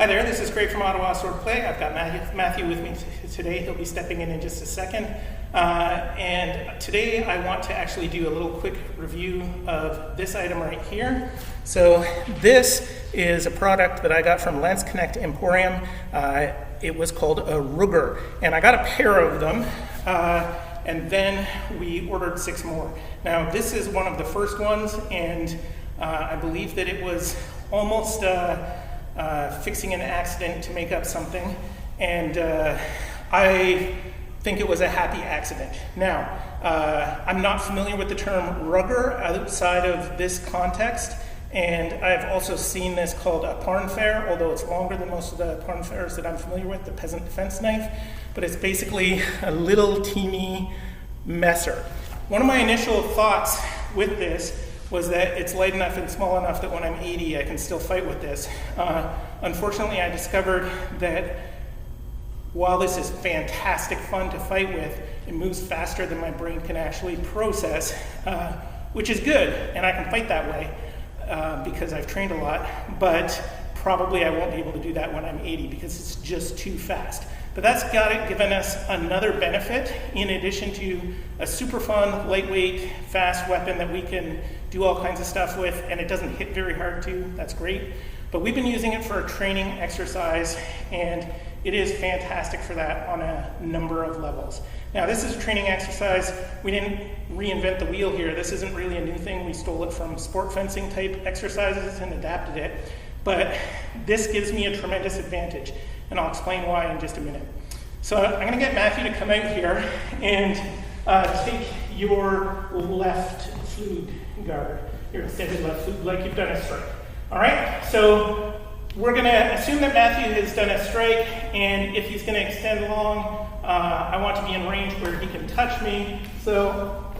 Hi there, this is Craig from Ottawa Swordplay. I've got Matthew with me today. He'll be stepping in just a second. And today I want to actually do a little quick review of this item right here. So this is a product that I got from Landsknecht Emporium. It was called a Ruger, and I got a pair of them. And then we ordered 6 more. Now this is one of the first ones, and I believe that it was almost fixing an accident to make up something, and I think it was a happy accident. Now, I'm not familiar with the term rugger outside of this context, and I've also seen this called a parnfair, although it's longer than most of the parnfairs that I'm familiar with, the peasant defense knife, but it's basically a little teeny messer. One of my initial thoughts with this was that it's light enough and small enough that when I'm 80, I can still fight with this. Unfortunately, I discovered that while this is fantastic fun to fight with, it moves faster than my brain can actually process, which is good, and I can fight that way because I've trained a lot, but probably I won't be able to do that when I'm 80 because it's just too fast. But that's given us another benefit in addition to a super fun, lightweight, fast weapon that we can do all kinds of stuff with, and it doesn't hit very hard too. That's great. But we've been using it for a training exercise, and it is fantastic for that on a number of levels. Now, this is a training exercise. We didn't reinvent the wheel here. This isn't really a new thing. We stole it from sport fencing type exercises and adapted it. But this gives me a tremendous advantage, and I'll explain why in just a minute. So I'm going to get Matthew to come out here and take your left food guard, your extended left food, like you've done a strike. All right, so we're going to assume that Matthew has done a strike, and if he's going to extend long, I want to be in range where he can touch me. So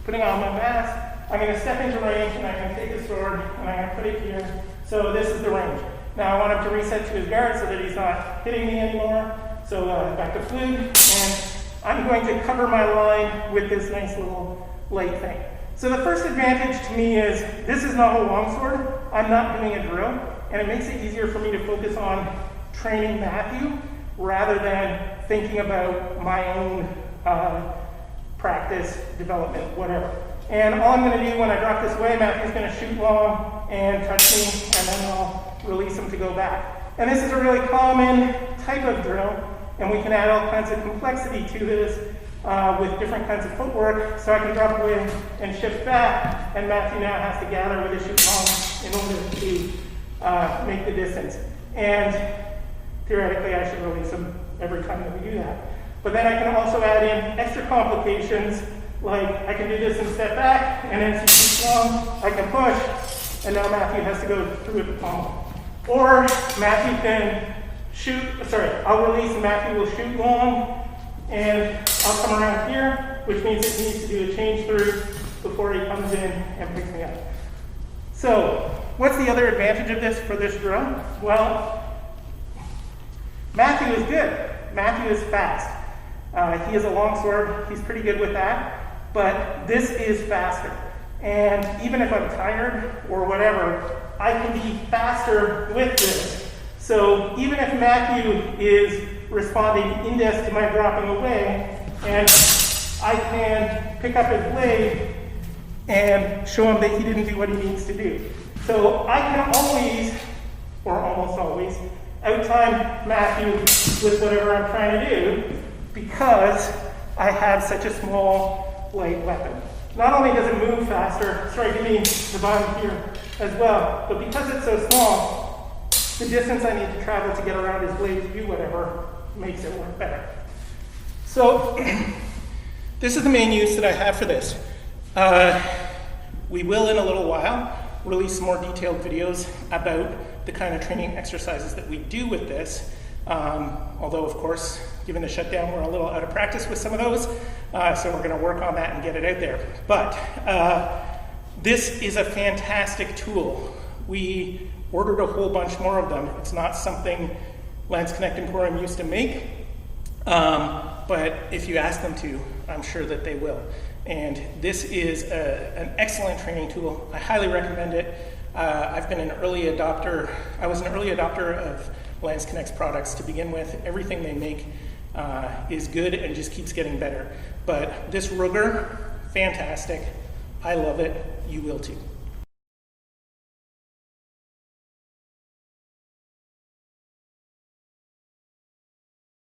putting on my mask, I'm going to step into range, and I'm going to take the sword, and I'm going to put it here. So this is the range. Now I want him to reset to his guard so that he's not hitting me anymore. So back to food, and I'm going to cover my line with this nice little light thing. So the first advantage to me is this is not a longsword. I'm not doing a drill, and it makes it easier for me to focus on training Matthew rather than thinking about my own practice, development, whatever. And all I'm going to do when I drop this away, Matthew's going to shoot long and touch me, and then I'll release him to go back. And this is a really common type of drill, and we can add all kinds of complexity to this with different kinds of footwork. So I can drop away and shift back, and Matthew now has to gather with his shoot long in order to make the distance. And theoretically, I should release him every time that we do that. But then I can also add in extra complications, like I can do this and step back, and then shoot long, I can push, and now Matthew has to go through with the pommel. Or Matthew can I'll release and Matthew will shoot long, and I'll come around here, which means it needs to do a change through before he comes in and picks me up. So, what's the other advantage of this for this drill? Well, Matthew is good. Matthew is fast. He has a longsword. He's pretty good with that, but this is faster. And even if I'm tired or whatever, I can be faster with this. So even if Matthew is responding index to my dropping away, and I can pick up his blade and show him that he didn't do what he needs to do. So I can always, or almost always, outtime Matthew with whatever I'm trying to do because I have such a small, light weapon. Not only does it move faster, give me the bottom here as well, but because it's so small, the distance I need to travel to get around his blade to do whatever makes it work better. So this is the main use that I have for this. We will in a little while release some more detailed videos about the kind of training exercises that we do with this. Although of course, given the shutdown, we're a little out of practice with some of those. So we're going to work on that and get it out there. But this is a fantastic tool. We ordered a whole bunch more of them. It's not something Landsknecht Emporium used to make, but if you ask them to, I'm sure that they will. And this is an excellent training tool. I highly recommend it. I've been an early adopter. I was an early adopter of Landsknecht products to begin with. Everything they make is good and just keeps getting better. But this Ruger, fantastic. I love it. You will too.